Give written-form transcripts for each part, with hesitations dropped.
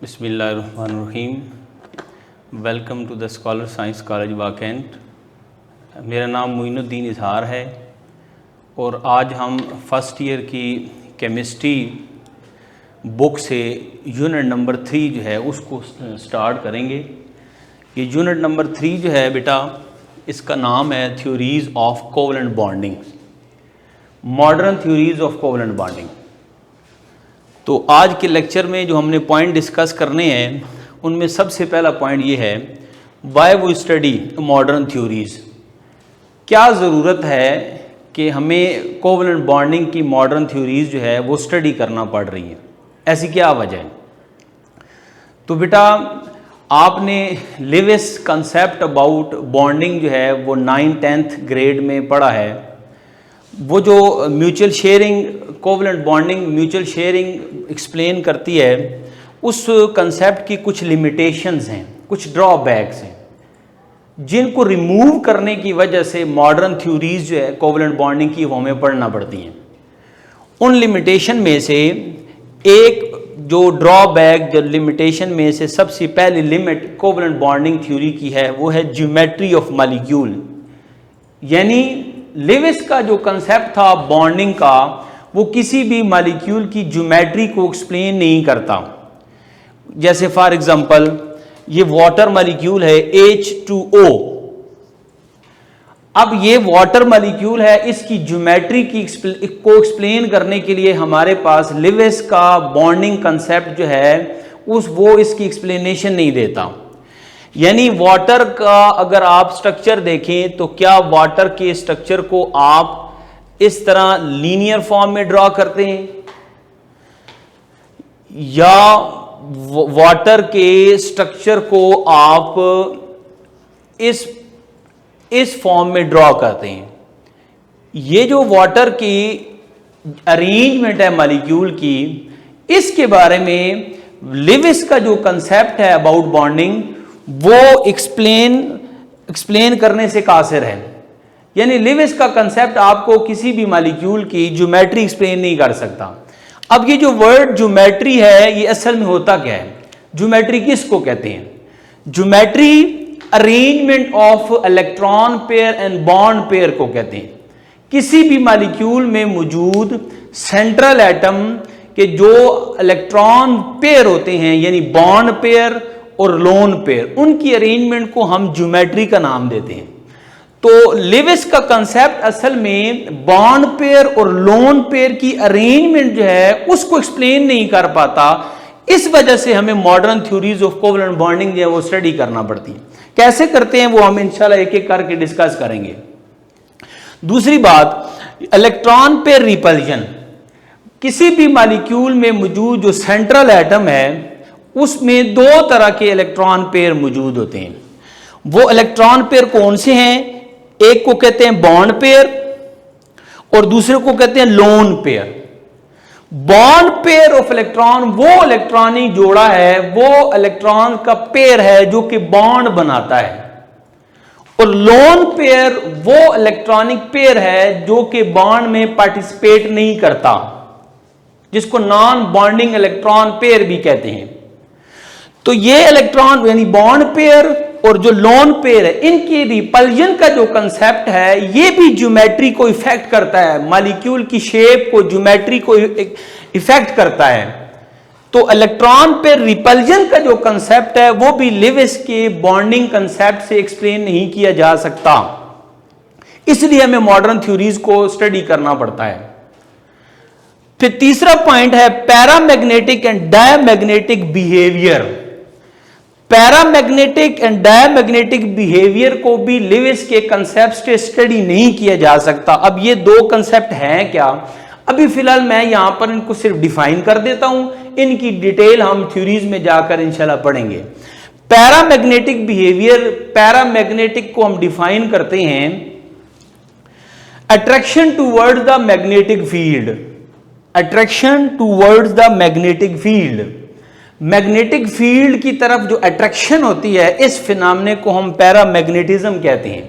बिस्मिल्लाहिर्रहमानिर्रहीम। Welcome to the scholar science college वाकैंट। मेरा नाम मोइनुद्दीन इजहार है और आज हम फर्स्ट ईयर की केमिस्ट्री बुक से यूनिट नंबर 3 जो है उसको स्टार्ट करेंगे। ये यूनिट नंबर 3 जो है बेटा, इसका नाम है theories of covalent bonding, modern theories of covalent bonding. तो आज के लेक्चर में जो हमने पॉइंट डिस्कस करने हैं उनमें सबसे पहला पॉइंट ये है, वाई वो स्टडी मॉडर्न थ्योरीज़। क्या ज़रूरत है कि हमें कोवलेंट बॉन्डिंग की मॉडर्न थ्योरीज़ जो है वो स्टडी करना पड़ रही है, ऐसी क्या वजह है? तो बेटा आपने लिविस कंसेप्ट अबाउट बॉन्डिंग जो है वो 9th-10th ग्रेड में पढ़ा है। वो जो mutual sharing covalent bonding mutual sharing explain करती है, उस कंसेप्ट की कुछ लिमिटेशंस हैं, कुछ ड्रॉबैक्स हैं, जिनको रिमूव करने की वजह से मॉडर्न थ्योरीज जो है कोवलेंट बॉन्डिंग की वो हमें पढ़ना पड़ती हैं। उन लिमिटेशन में से एक जो ड्रॉबैक, जो लिमिटेशन में से सबसे पहली लिमिट कोवलेंट बॉन्डिंग थ्योरी की है वो है ज्योमेट्री ऑफ मॉलिक्यूल। यानी लिविस का जो कंसेप्ट था बॉन्डिंग का, वो किसी भी मॉलिक्यूल की ज्योमेट्री को एक्सप्लेन नहीं करता। जैसे फॉर एग्जांपल ये वाटर मॉलिक्यूल है H2O। अब ये वाटर मॉलिक्यूल है, इसकी ज्योमेट्री को एक्सप्लेन करने के लिए हमारे पास लिविस का बॉन्डिंग कंसेप्ट जो है वो इसकी एक्सप्लेनेशन नहीं देता। यानी वाटर का अगर आप स्ट्रक्चर देखें तो क्या वाटर के स्ट्रक्चर को आप इस तरह लीनियर फॉर्म में ड्रॉ करते हैं, या वाटर के स्ट्रक्चर को आप इस फॉर्म में ड्रॉ करते हैं? ये जो वाटर की अरेंजमेंट है मॉलिक्यूल की, इसके बारे में लिविस का जो कंसेप्ट है अबाउट बॉन्डिंग वो एक्सप्लेन करने से कासिर है। यानी लिविस का कंसेप्ट आपको किसी भी मॉलिक्यूल की ज्योमेट्री एक्सप्लेन नहीं कर सकता। अब ये जो वर्ड ज्योमेट्री है ये असल में होता क्या है? ज्योमेट्री किसको कहते हैं? Geometry arrangement of electron pair and bond pair को कहते हैं। किसी भी मॉलिक्यूल में मौजूद सेंट्रल एटम के जो इलेक्ट्रॉन पेयर होते हैं, यानी बॉन्ड पेयर और लोन पेयर, उनकी अरेंजमेंट को हम ज्योमेट्री का नाम देते हैं। तो लिविस का कंसेप्ट असल में बॉन्ड पेयर और लोन पेयर की अरेंजमेंट जो है उसको एक्सप्लेन नहीं कर पाता। इस वजह से हमें modern theories of covalent bonding जो है वो स्टडी करना पड़ती है। कैसे करते हैं वो हम इंशाल्लाह एक एक करके डिस्कस करेंगे। दूसरी बात, इलेक्ट्रॉन पेयर रिपल्जन। किसी भी मॉलिक्यूल में मौजूद जो सेंट्रल एटम है उसमें दो तरह के इलेक्ट्रॉन पेयर मौजूद होते हैं। वो इलेक्ट्रॉन पेयर कौन से हैं? एक को कहते हैं बॉन्ड पेयर और दूसरे को कहते हैं lone pair. Bond pair of electron वो इलेक्ट्रॉनिक जोड़ा है, वो इलेक्ट्रॉन का पेयर है जो कि बॉन्ड बनाता है, और लोन पेयर वो इलेक्ट्रॉनिक पेयर है जो कि बॉन्ड में पार्टिसिपेट नहीं करता, जिसको नॉन बॉन्डिंग इलेक्ट्रॉन पेयर भी कहते हैं। तो ये इलेक्ट्रॉन यानी बॉन्ड पेयर और जो लोन पेयर है, इनकी रिपल्जन का जो कंसेप्ट है ये भी ज्योमेट्री को इफेक्ट करता है, मॉलिक्यूल की शेप को, ज्योमेट्री को इफेक्ट करता है। तो इलेक्ट्रॉन पेयर रिपल्जन का जो कंसेप्ट है वो भी लिविस के बॉन्डिंग कंसेप्ट से एक्सप्लेन नहीं किया जा सकता, इसलिए हमें मॉडर्न थ्योरीज को स्टडी करना पड़ता है। फिर तीसरा पॉइंट है paramagnetic and diamagnetic behaviour. Paramagnetic and diamagnetic behaviour को भी लिविस के कंसेप्ट से स्टडी नहीं किया जा सकता। अब ये दो कंसेप्ट हैं क्या? अभी फिलहाल मैं यहां पर इनको सिर्फ डिफाइन कर देता हूं, इनकी डिटेल हम थ्योरीज में जाकर इंशाल्लाह पढ़ेंगे। पैरामैग्नेटिक बिहेवियर, पैरामैग्नेटिक को हम डिफाइन करते हैं attraction towards the magnetic field. Attraction towards the magnetic field, magnetic field की तरफ जो अट्रैक्शन होती है, इस फिनोमेना को हम पैरामैग्नेटिज्म कहते हैं।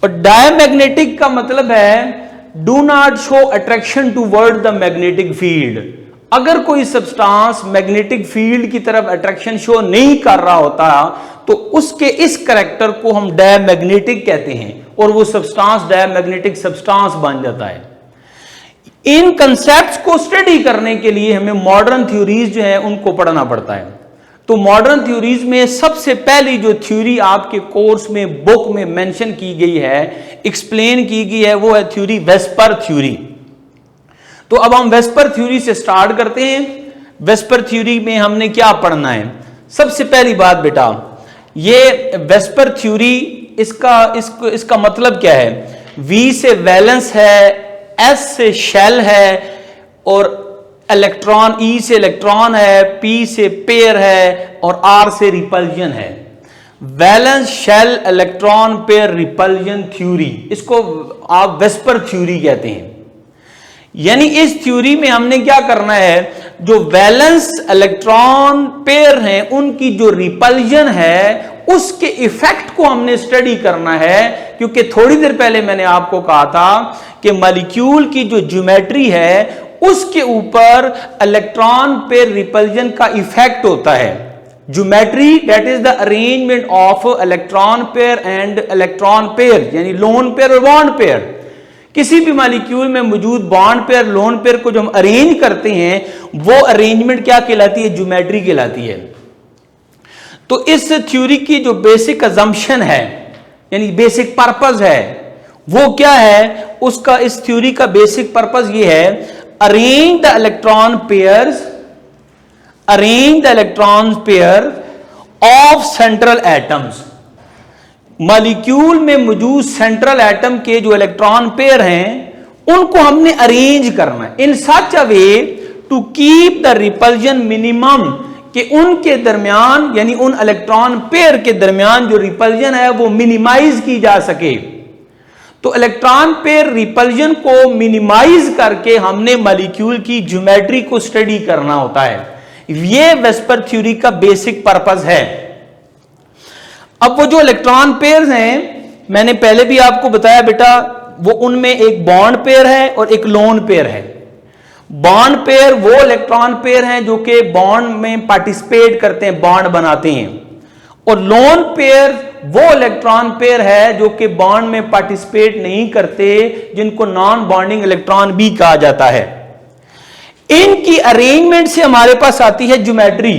और डायमैग्नेटिक का मतलब है do not show attraction toward the magnetic field. अगर कोई सब्सटेंस मैग्नेटिक फील्ड की तरफ अट्रैक्शन शो नहीं कर रहा होता तो उसके इस करैक्टर को हम डायमैग्नेटिक कहते हैं और वो सब्सटेंस डायमैग्नेटिक सब्सटेंस बन जाता है। इन कंसेप्ट्स को स्टडी करने के लिए हमें मॉडर्न थ्योरीज जो है उनको पढ़ना पड़ता है। तो मॉडर्न थ्योरीज में सबसे पहली जो थ्योरी आपके कोर्स में बुक में मेंशन की गई है, एक्सप्लेन की गई है, वो है थ्योरी वेस्पर थ्योरी। तो अब हम वेस्पर थ्योरी से स्टार्ट करते हैं। वेस्पर थ्योरी में हमने क्या पढ़ना है? सबसे पहली बात बेटा, ये वेस्पर थ्योरी इसका मतलब क्या है? V से वैलेंस है, S से शेल है और इलेक्ट्रॉन, E से इलेक्ट्रॉन है, P से पेयर है और R से रिपल्जन है। Valence, shell, electron, pair, repulsion theory, इसको आप वेस्पर थ्योरी कहते हैं। यानी इस थ्योरी में हमने क्या करना है, जो वैलेंस इलेक्ट्रॉन पेयर हैं उनकी जो रिपल्जन है उसके इफेक्ट को हमने स्टडी करना है। क्योंकि थोड़ी देर पहले मैंने आपको कहा था कि मॉलिक्यूल की जो ज्योमेट्री है उसके ऊपर इलेक्ट्रॉन पेयर रिपल्जन का इफेक्ट होता है। Geometry that is the arrangement of electron pair and electron pair, यानी लोन पेयर और बॉन्ड पेयर। किसी भी मॉलिक्यूल में मौजूद बॉन्ड पेयर, लोन पेयर को जो हम अरेंज करते हैं वो अरेंजमेंट क्या कहलाती है? ज्योमेट्री कहलाती है। तो इस थ्योरी की जो बेसिक अजम्पशन है, यानी बेसिक पर्पस है, वो क्या है? उसका इस थ्योरी का बेसिक पर्पस ये है, arrange the electron pair of central atoms. Molecule में मौजूद सेंट्रल एटम के जो इलेक्ट्रॉन पेयर हैं उनको हमने अरेंज करना है in such a way to keep the repulsion minimum, कि उनके दरमियान, यानी उन इलेक्ट्रॉन पेयर के दरमियान जो रिपल्जन है वो मिनिमाइज की जा सके। तो इलेक्ट्रॉन पेयर रिपल्जन को मिनिमाइज करके हमने मॉलिक्यूल की ज्योमेट्री को स्टडी करना होता है। यह वेस्पर थ्योरी का बेसिक पर्पस है। अब वो जो इलेक्ट्रॉन पेयर्स हैं, मैंने पहले भी आपको बताया बेटा, वो उनमें एक बॉन्ड पेयर है और एक लोन पेयर है। बॉन्ड पेयर वो इलेक्ट्रॉन पेयर हैं जो कि बॉन्ड में पार्टिसिपेट करते हैं, बॉन्ड बनाते हैं, और लोन पेयर वो इलेक्ट्रॉन पेयर है जो कि बॉन्ड में पार्टिसिपेट नहीं करते, जिनको नॉन बॉन्डिंग इलेक्ट्रॉन भी कहा जाता है। इनकी अरेंजमेंट से हमारे पास आती है ज्योमेट्री।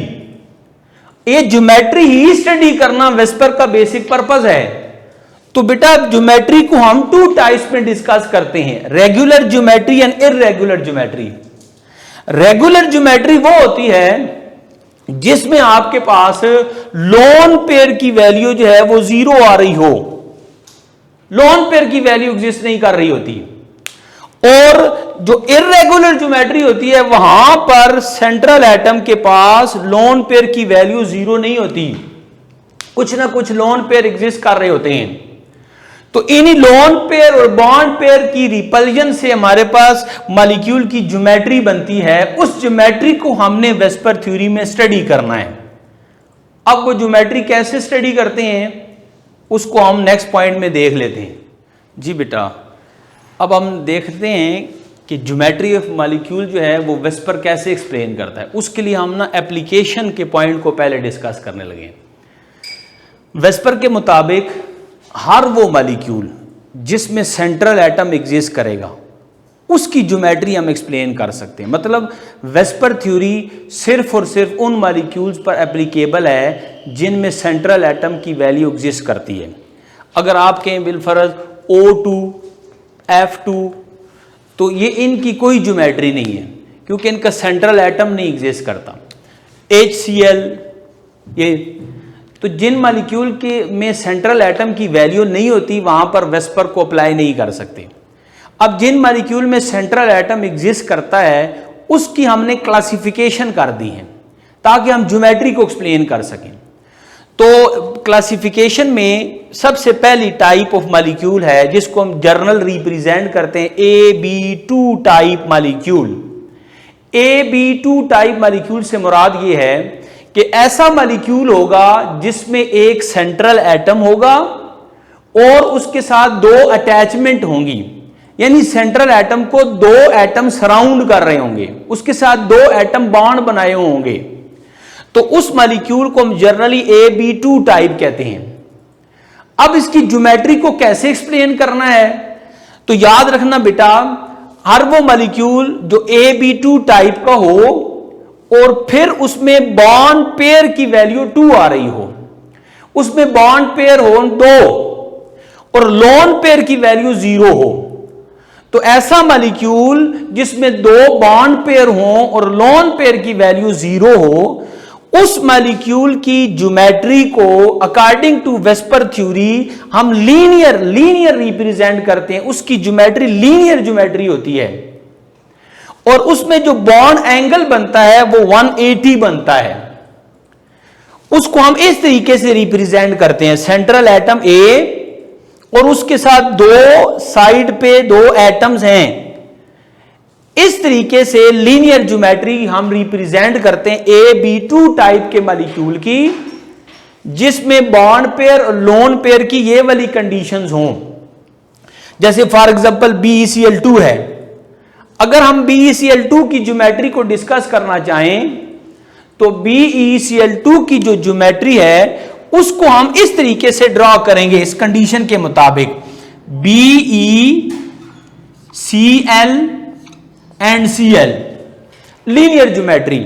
ये ज्योमेट्री ही स्टडी करना वेस्पर का बेसिक पर्पस है। तो बेटा ज्योमेट्री को हम 2 टाइप्स में डिस्कस करते हैं, regular geometry and irregular geometry. Regular geometry वो होती है जिसमें आपके पास लोन पेयर की वैल्यू जो है वो 0 आ रही हो, लोन पेयर की वैल्यू एग्जिस्ट नहीं कर रही होती। और जो इररेगुलर ज्योमेट्री होती है वहां पर सेंट्रल एटम के पास लोन पेयर की वैल्यू 0 नहीं होती, कुछ ना कुछ लोन पेयर एग्जिस्ट कर रहे होते हैं। तो इन्हीं लोन पेयर और बॉन्ड पेयर की रिपल्जन से हमारे पास मॉलिक्यूल की ज्योमेट्री बनती है। उस ज्योमेट्री को हमने वेस्पर थ्योरी में स्टडी करना है। अब वो ज्योमेट्री कैसे स्टडी करते हैं उसको हम नेक्स्ट पॉइंट में देख लेते हैं। जी बेटा, अब हम देखते हैं कि ज्योमेट्री ऑफ मॉलिक्यूल जो है वो वेस्पर कैसे एक्सप्लेन करता है। उसके लिए हम ना एप्लीकेशन के पॉइंट को पहले डिस्कस करने लगे। वेस्पर के मुताबिक हर वो मॉलिक्यूल जिसमें सेंट्रल एटम एग्जिस्ट करेगा उसकी ज्योमेट्री हम एक्सप्लेन कर सकते हैं। मतलब वेस्पर थ्योरी सिर्फ और सिर्फ उन मॉलिक्यूल्स पर एप्लीकेबल है जिनमें सेंट्रल एटम की वैल्यू एग्जिस्ट करती है। अगर आप कहें बिलफर्ज O2, F2, तो ये इनकी कोई ज्योमेट्री नहीं है क्योंकि इनका सेंट्रल एटम नहीं एग्जिस्ट करता। HCl, ये तो जिन मॉलिक्यूल के में सेंट्रल एटम की वैल्यू नहीं होती वहां पर वेस्पर को अप्लाई नहीं कर सकते। अब जिन मॉलिक्यूल में सेंट्रल एटम एग्जिस्ट करता है उसकी हमने क्लासिफिकेशन कर दी है ताकि हम ज्योमेट्री को एक्सप्लेन कर सकें। तो क्लासिफिकेशन में सबसे पहली टाइप ऑफ मॉलिक्यूल है जिसको हम जर्नल रिप्रेजेंट करते हैं AB2 type molecule. AB2 type molecule से मुराद ये है कि ऐसा मॉलिक्यूल होगा जिसमें एक सेंट्रल एटम होगा और उसके साथ 2 अटैचमेंट होंगी, यानी सेंट्रल एटम को दो एटम सराउंड कर रहे होंगे, उसके साथ दो एटम बॉन्ड बनाए होंगे, तो उस मॉलिक्यूल को हम जनरली AB2 टाइप कहते हैं। अब इसकी ज्योमेट्री को कैसे एक्सप्लेन करना है, तो याद रखना बेटा, हर वो मॉलिक्यूल जो AB2 टाइप का हो और फिर उसमें बॉन्ड पेयर की वैल्यू 2 आ रही हो, उसमें बॉन्ड पेयर हो 2 और लोन पेयर की वैल्यू 0 हो, तो ऐसा मॉलिक्यूल जिसमें दो बॉन्ड पेयर हो और लोन पेयर की वैल्यू 0 हो, उस मॉलिक्यूल की ज्योमेट्री को अकॉर्डिंग टू वेस्पर थ्योरी हम लीनियर रिप्रेजेंट करते हैं। उसकी ज्योमेट्री लीनियर ज्योमेट्री होती है और उसमें जो बॉन्ड एंगल बनता है वो 180 बनता है। उसको हम इस तरीके से रिप्रेजेंट करते हैं, सेंट्रल एटम ए और उसके साथ दो साइड पे दो एटम्स हैं, इस तरीके से लीनियर ज्योमेट्री हम रिप्रेजेंट करते हैं AB2 टाइप के मॉलिक्यूल की, जिसमें बॉन्ड पेयर और लोन पेयर की ये वाली कंडीशंस हों। जैसे फॉर एग्जांपल BeCl2 है, अगर हम BeCl2 की ज्योमेट्री को डिस्कस करना चाहें तो BeCl2 की जो ज्योमेट्री है उसको हम इस तरीके से ड्रॉ करेंगे, इस कंडीशन के मुताबिक BeCl and Cl, linear geometry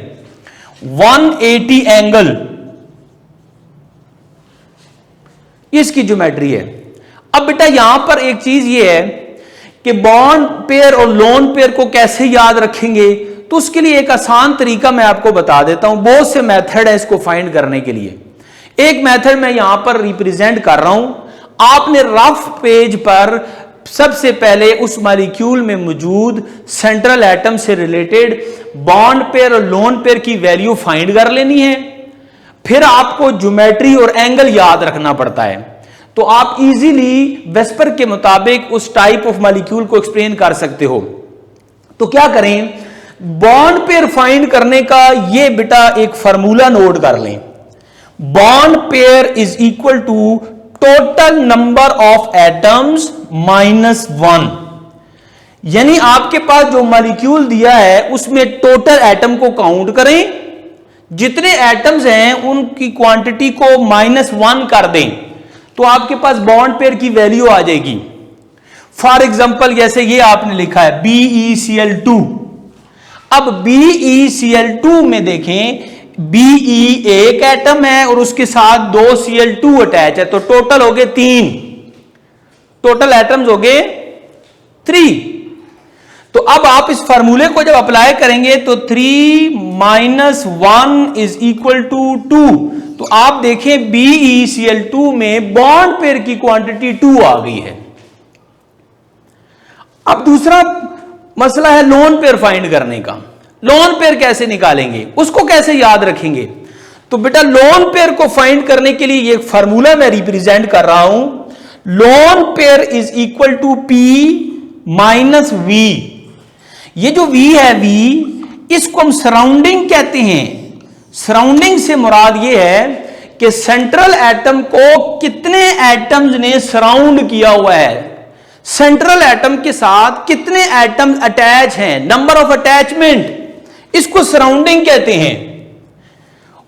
180 angle, इसकी ज्योमेट्री है। अब बेटा यहां पर एक चीज ये है कि बॉन्ड पेयर और लोन पेयर को कैसे याद रखेंगे, तो उसके लिए एक आसान तरीका मैं आपको बता देता हूं। बहुत से मेथड है इसको फाइंड करने के लिए। एक मेथड मैं यहां पर रिप्रेजेंट कर रहा हूं। आपने रफ पेज पर सबसे पहले उस मॉलिक्यूल में मौजूद सेंट्रल एटम से रिलेटेड बॉन्ड पेयर और लोन पेयर की वैल्यू फाइंड कर लेनी है, फिर आपको ज्योमेट्री और एंगल याद रखना पड़ता है, तो आप इजीली वेस्पर के मुताबिक उस टाइप ऑफ मॉलिक्यूल को एक्सप्लेन कर सकते हो। तो क्या करें, बॉन्ड पेयर फाइंड करने का ये बेटा एक फार्मूला नोट कर लें। Bond pair is equal to total number of atoms minus 1, यानी आपके पास जो मॉलिक्यूल दिया है उसमें टोटल एटम को काउंट करें, जितने एटम्स हैं उनकी क्वांटिटी को -1 कर दें, तो आपके पास बॉन्ड पेयर की वैल्यू आ जाएगी। फॉर एग्जांपल जैसे ये आपने लिखा है BeCl2, अब BeCl2 में देखें Be एक एटम है और उसके साथ 2 Cl2 अटैच है, तो टोटल हो गए 3, टोटल एटम्स हो गए 3। तो अब आप इस फार्मूले को जब अप्लाई करेंगे तो 3 - 1 इज इक्वल टू 2, तो आप देखें BeCl2 में बॉन्ड पेयर की क्वांटिटी 2 आ गई है। अब दूसरा मसला है लोन पेयर फाइंड करने का। लोन पेयर कैसे निकालेंगे, उसको कैसे याद रखेंगे, तो बेटा लोन पेयर को फाइंड करने के लिए ये फार्मूला मैं रिप्रेजेंट कर रहा हूं, lone pair is equal to P minus V। ये जो V है V, इसको हम सराउंडिंग कहते हैं। सराउंडिंग से मुराद ये है कि सेंट्रल एटम को कितने एटम्स ने सराउंड किया हुआ है, सेंट्रल एटम के साथ कितने एटम्स अटैच हैं, नंबर ऑफ अटैचमेंट, इसको सराउंडिंग कहते हैं।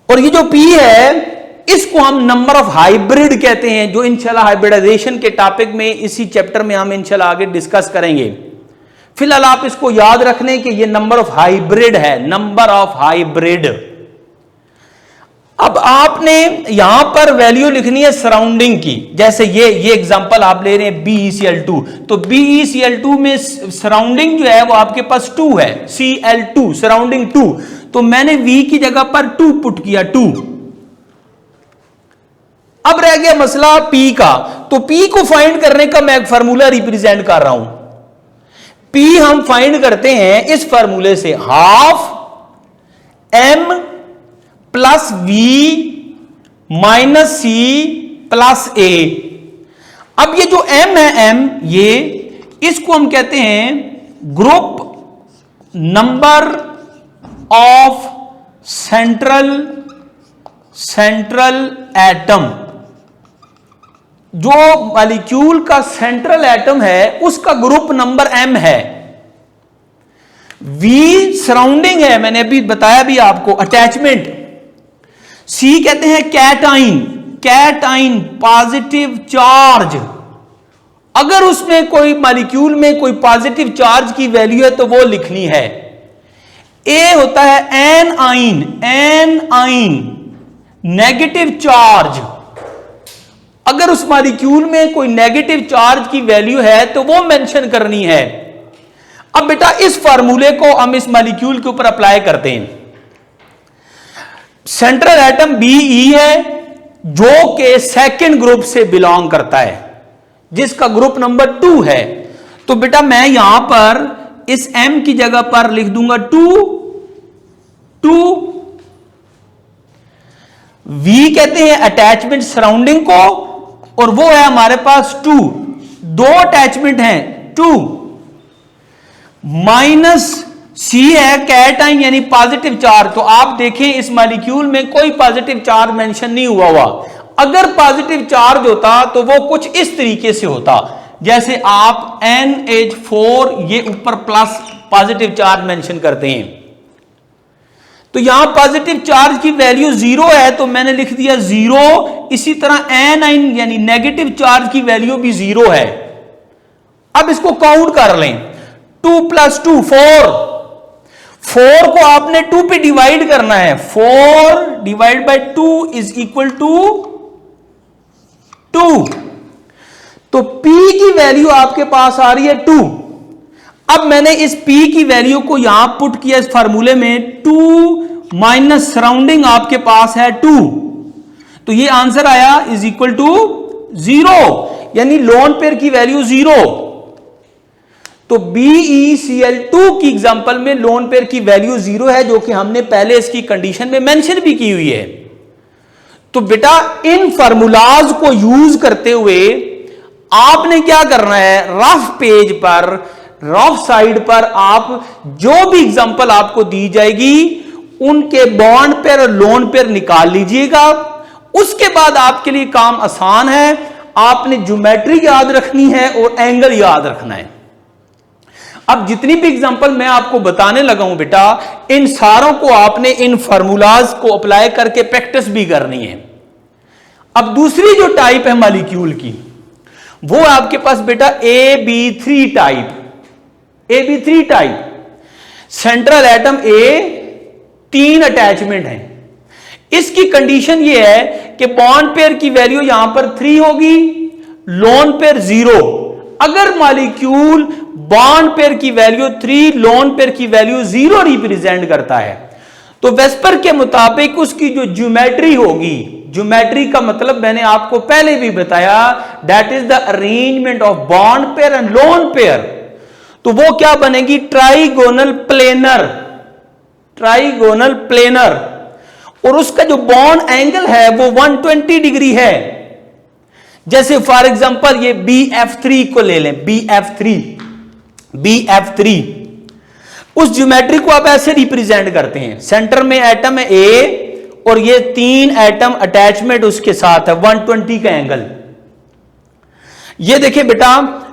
और ये जो P है इसको हम नंबर ऑफ हाइब्रिड कहते हैं, जो इंशाल्लाह हाइब्रिडाइजेशन के टॉपिक में इसी चैप्टर में हम इंशाल्लाह आगे डिस्कस करेंगे। फिलहाल आप इसको याद रखने कि ये नंबर ऑफ हाइब्रिड है, नंबर ऑफ हाइब्रिड। अब आपने यहां पर वैल्यू लिखनी है सराउंडिंग की, जैसे ये एग्जांपल आप ले रहे हैं BeCl2, तो BeCl2 में सराउंडिंग जो है वो आपके पास 2 है, Cl2 सराउंडिंग 2, तो मैंने V की जगह पर 2 पुट किया, 2। अब रह गया मसला P का, तो P को फाइंड करने का मैं एक फार्मूला रिप्रेजेंट कर रहा हूं। P हम फाइंड करते हैं इस फार्मूले से, half M plus V minus C plus A। अब ये जो M है M, ये इसको हम कहते हैं group number of central atom, जो मॉलिक्यूल का सेंट्रल एटम है उसका ग्रुप नंबर m है, V सराउंडिंग है, मैंने अभी बताया भी आपको अटैचमेंट, C कहते हैं कैटाइन, कैटाइन पॉजिटिव चार्ज, अगर उसमें कोई मॉलिक्यूल में कोई पॉजिटिव चार्ज की वैल्यू है तो वो लिखनी है। A होता है एनाइन, एनाइन नेगेटिव चार्ज, अगर उस मॉलिक्यूल में कोई नेगेटिव चार्ज की वैल्यू है तो वो मेंशन करनी है। अब बेटा इस फार्मूले को हम इस मॉलिक्यूल के ऊपर अप्लाई करते हैं। सेंट्रल एटम BE है जो कि सेकंड ग्रुप से बिलोंग करता है, जिसका ग्रुप नंबर 2 है। तो बेटा मैं यहां पर इस M की जगह पर लिख दूंगा 2, 2। V कहते हैं अटैचमेंट सराउंडिंग को, और वो है हमारे पास 2, दो अटैचमेंट हैं 2, माइनस C है कैटाइन यानी पॉजिटिव चार्ज। तो आप देखें इस मॉलिक्यूल में कोई पॉजिटिव चार्ज मेंशन नहीं हुआ, अगर पॉजिटिव चार्ज होता तो वो कुछ इस तरीके से होता, जैसे आप NH4 ये ऊपर प्लस पॉजिटिव चार्ज मेंशन करते हैं। तो यहां पॉजिटिव चार्ज की वैल्यू 0 है तो मैंने लिख दिया 0। इसी तरह एनाइन यानी नेगेटिव चार्ज की वैल्यू भी 0 है। अब इसको काउंट कर लें, 2 + 2 4, 4 को आपने 2 पे डिवाइड करना है, 4 / 2 = 2। तो P की वैल्यू आपके पास आ रही है 2। अब मैंने इस P की वैल्यू को यहां पुट किया इस फार्मूले में, 2 माइनस सराउंडिंग आपके पास है 2, तो ये आंसर आया = 0, यानी लोन पेयर की वैल्यू 0। तो BeCl2 की एग्जांपल में लोन पेयर की वैल्यू 0 है, जो कि हमने पहले इसकी कंडीशन में मेंशन भी की हुई है। तो बेटा इन फार्मूलाज को यूज करते हुए आपने क्या करना है, रफ पेज पर, रफ साइड पर आप जो भी एग्जांपल आपको दी जाएगी उनके बॉन्ड पेयर और लोन पेयर निकाल लीजिएगा। उसके बाद आपके लिए काम आसान है, आपने ज्योमेट्री याद रखनी है और एंगल याद रखना है। अब जितनी भी एग्जांपल मैं आपको बताने लगा हूं बेटा, इन सारों को आपने इन फार्मूलाज को अप्लाई करके प्रैक्टिस भी करनी है। अब दूसरी जो टाइप है मॉलिक्यूल की, वो आपके पास बेटा AB3 type, AB3 type, central atom A, 3 attachment हैं। इसकी कंडीशन ये है कि बॉन्ड पेयर की वैल्यू यहां पर 3 होगी, लोन पेयर 0। अगर मॉलिक्यूल बॉन्ड पेयर की वैल्यू 3, लोन पेयर की वैल्यू 0 रिप्रेजेंट करता है, तो वेस्पर के मुताबिक उसकी जो ज्योमेट्री होगी, ज्योमेट्री का मतलब मैंने आपको पहले भी बताया, that is the arrangement of bond pair and lone pair. तो वो क्या बनेगी, ट्राइगोनल प्लेनर, ट्राइगोनल प्लेनर, और उसका जो बॉन्ड एंगल है वो 120 डिग्री है। जैसे फॉर एग्जांपल ये BF3 को ले लें, BF3 उस ज्योमेट्री को आप ऐसे रिप्रेजेंट करते हैं, सेंटर में एटम है A और ये 3 एटम अटैचमेंट उसके साथ है, 120 का एंगल। ये देखिए बेटा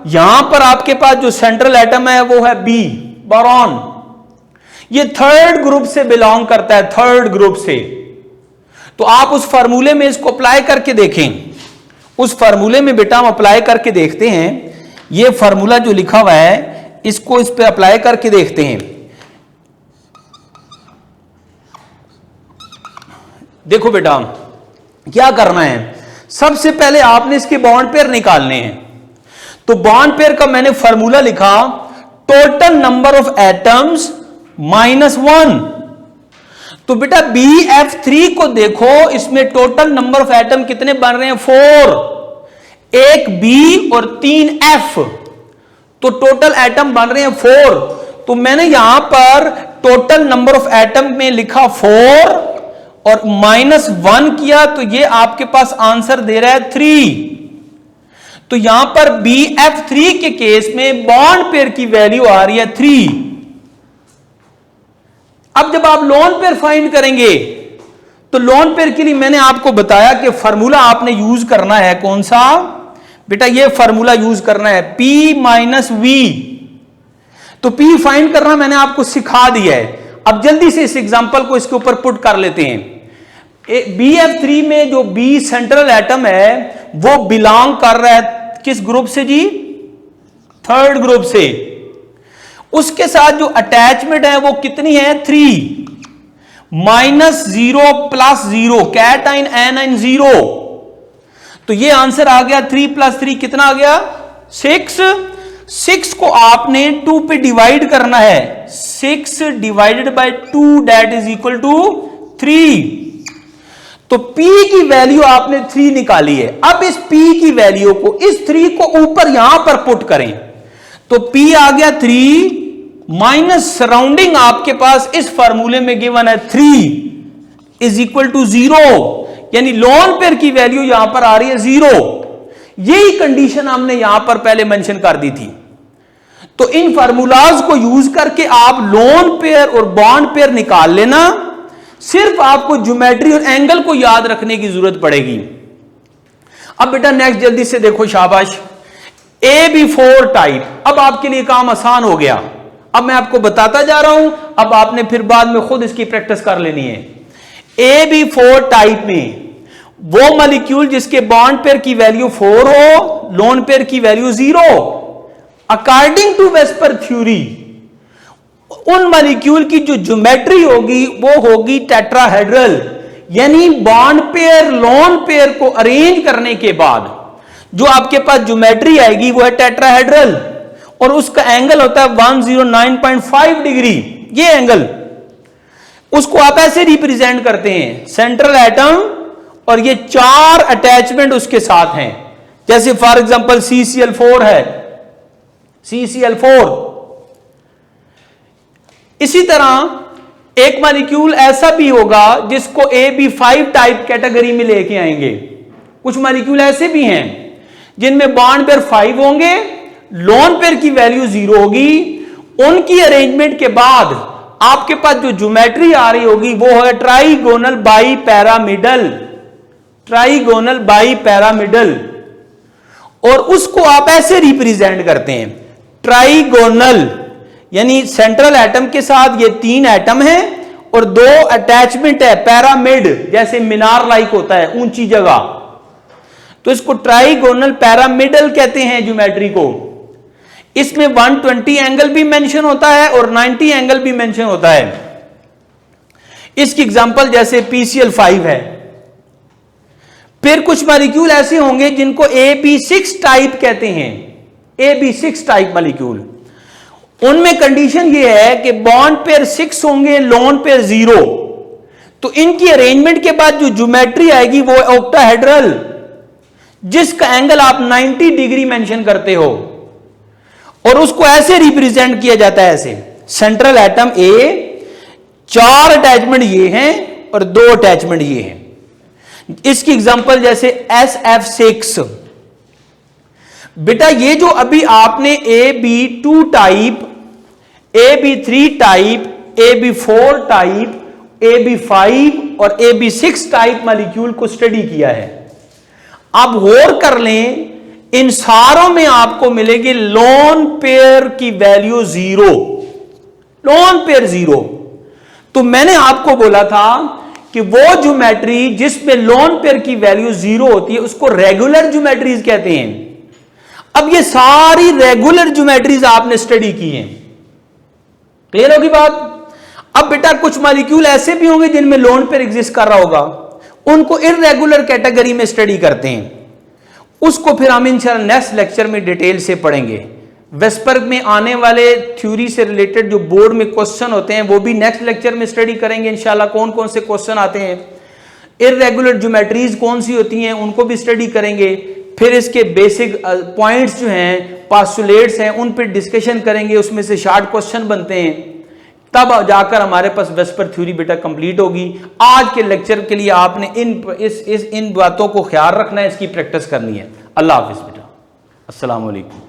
यहां पर आपके पास जो सेंट्रल एटम है वो है B, बोरॉन, ये 3rd ग्रुप से बिलोंग करता है, 3rd ग्रुप से। तो आप उस फार्मूले में इसको अप्लाई करके देखें, उस फार्मूले में बेटा हम अप्लाई करके देखते हैं। ये फार्मूला जो लिखा हुआ है इसको इस पे अप्लाई करके देखते हैं। देखो बेटा क्या करना है, सबसे पहले आपने इसके बॉन्ड पेयर निकालने हैं। तो बॉन्ड पेयर का मैंने फार्मूला लिखा, टोटल नंबर ऑफ एटम्स -1। तो बेटा BF3 को देखो, इसमें टोटल नंबर ऑफ एटम कितने बन रहे हैं, 4, एक B और 3 F, तो टोटल एटम बन रहे हैं 4। तो मैंने यहां पर टोटल नंबर ऑफ एटम में लिखा 4 और -1 किया, तो ये आपके पास आंसर दे रहा है 3। तो यहां पर BF3 के केस में बॉन्ड पेयर की वैल्यू आ रही है 3। अब जब आप लोन पेयर फाइंड करेंगे तो लोन पेयर के लिए मैंने आपको बताया कि फार्मूला आपने यूज करना है कौन सा, बेटा ये फार्मूला यूज करना है, P माइनस वी। तो P फाइंड करना मैंने आपको सिखा दिया है। अब जल्दी से इस एग्जांपल को इसके ऊपर पुट कर लेते हैं। BF3 में जो B सेंट्रल एटम है वो बिलोंग कर रहा है किस ग्रुप से जी? थर्ड ग्रुप से। उसके साथ जो अटैचमेंट है वो कितनी है? 3 माइनस 0 प्लस 0, कैटाइन एनाइन 0। तो ये आंसर आ गया 3 प्लस 3 कितना आ गया? 6। 6 को आपने 2 पे डिवाइड करना है। 6 divided by 2 that is equal to 3। तो P की वैल्यू आपने 3 निकाली है। अब इस P की वैल्यू को, इस 3 को ऊपर यहां पर पुट करें तो P आ गया 3 माइनस सराउंडिंग आपके पास इस फार्मूले में गिवन है 3 इज इक्वल टू 0, यानी लोन पेयर की वैल्यू यहां पर आ रही है 0। यही कंडीशन हमने यहां पर पहले मेंशन कर दी थी। तो इन फार्मूलाज को यूज करके आप लोन पेयर और बॉन्ड पेयर निकाल लेना। सिर्फ आपको ज्योमेट्री और एंगल को याद रखने की जरूरत पड़ेगी। अब बेटा नेक्स्ट जल्दी से देखो, शाबाश। AB4 टाइप, अब आपके लिए काम आसान हो गया। अब मैं आपको बताता जा रहा हूं, अब आपने फिर बाद में खुद इसकी प्रैक्टिस कर लेनी है। AB4 टाइप में वो मॉलिक्यूल जिसके बॉन्ड पेयर की वैल्यू 4 हो, लोन पेयर की value 0, according to VSEPR theory उन मॉलिक्यूल की जो ज्योमेट्री होगी वो होगी टेट्राहेड्रल, यानी बॉन्ड पेयर लोन पेयर को अरेंज करने के बाद जो आपके पास ज्योमेट्री आएगी वो है टेट्राहेड्रल, और उसका एंगल होता है 109.5 डिग्री। ये एंगल, उसको आप ऐसे रिप्रेजेंट करते हैं, सेंट्रल एटम और ये 4 अटैचमेंट उसके साथ हैं। जैसे फॉर एग्जांपल CCl4 है, CCl4। इसी तरह एक मॉलिक्यूल ऐसा भी होगा जिसको AB5 टाइप कैटेगरी में लेके आएंगे। कुछ मॉलिक्यूल ऐसे भी हैं जिनमें बॉन्ड पेयर 5 होंगे, लोन पेयर की वैल्यू 0 होगी। उनकी अरेंजमेंट के बाद आपके पास जो ज्योमेट्री आ रही होगी वो है trigonal by pyramidal, trigonal by pyramidal, और उसको आप ऐसे रिप्रेजेंट करते हैं ट्राइगोनल, यानी सेंट्रल एटम के साथ ये 3 एटम है और 2 अटैचमेंट है पैरामिड, जैसे मीनार लाइक होता है ऊंची जगह, तो इसको ट्राइगोनल पैरामिडल कहते हैं ज्योमेट्री को। इसमें 120 एंगल भी मेंशन होता है और 90 एंगल भी मेंशन होता है। इसकी एग्जांपल जैसे PCl5 है। फिर कुछ मॉलिक्यूल ऐसे होंगे जिनको AB6 टाइप कहते हैं, AB6 टाइप मॉलिक्यूल। उनमें कंडीशन ये है कि बॉन्ड पेयर 6 होंगे, लोन पेयर 0। तो इनकी अरेंजमेंट के बाद जो ज्योमेट्री आएगी वो ऑक्टाहेड्रल, जिसका एंगल आप 90 डिग्री मेंशन करते हो, और उसको ऐसे रिप्रेजेंट किया जाता है ऐसे, सेंट्रल एटम A, 4 अटैचमेंट ये हैं और 2 अटैचमेंट ये हैं। इसकी एग्जांपल जैसे SF6। बेटा ये जो अभी आपने AB2 type, AB3 type, AB4 type, AB5 और AB6 टाइप मॉलिक्यूल को स्टडी किया है, आप गौर कर लें, इन सारों में आपको मिलेगी लोन पेयर की वैल्यू 0, लोन पेयर 0। तो मैंने आपको बोला था कि वो ज्योमेट्री जिसमें लोन पेयर की वैल्यू 0 होती है उसको रेगुलर ज्योमेट्रीज कहते हैं। अब ये सारी रेगुलर ज्योमेट्रीज आपने स्टडी की हैं, क्लियर होगी बात। अब बेटा कुछ मॉलिक्यूल ऐसे भी होंगे जिनमें लोन पेयर एग्जिस्ट कर रहा होगा, उनको इररेगुलर कैटेगरी में स्टडी करते हैं। उसको फिर हम इंशाल्लाह नेक्स्ट लेक्चर में डिटेल से पढ़ेंगे। वेस्पर में आने वाले थ्योरी से रिलेटेड जो बोर्ड में क्वेश्चन होते हैं वो भी नेक्स्ट लेक्चर में स्टडी करेंगे इंशाल्लाह। कौन कौन से क्वेश्चन आते हैं, इररेगुलर ज्योमेट्रीज कौन सी होती हैं, उनको भी स्टडी करेंगे। फिर इसके बेसिक पॉइंट्स जो हैं, पास्टुलेट्स हैं, उन पर डिस्कशन करेंगे, उसमें से शार्ट क्वेश्चन बनते हैं, तब जाकर हमारे पास वेस्पर थ्योरी बेटा कंप्लीट होगी। आज के लेक्चर के लिए आपने इन बातों को ख्याल रखना है, इसकी प्रैक्टिस करनी है। अल्लाह हाफिज बेटा, अस्सलाम वालेकुम।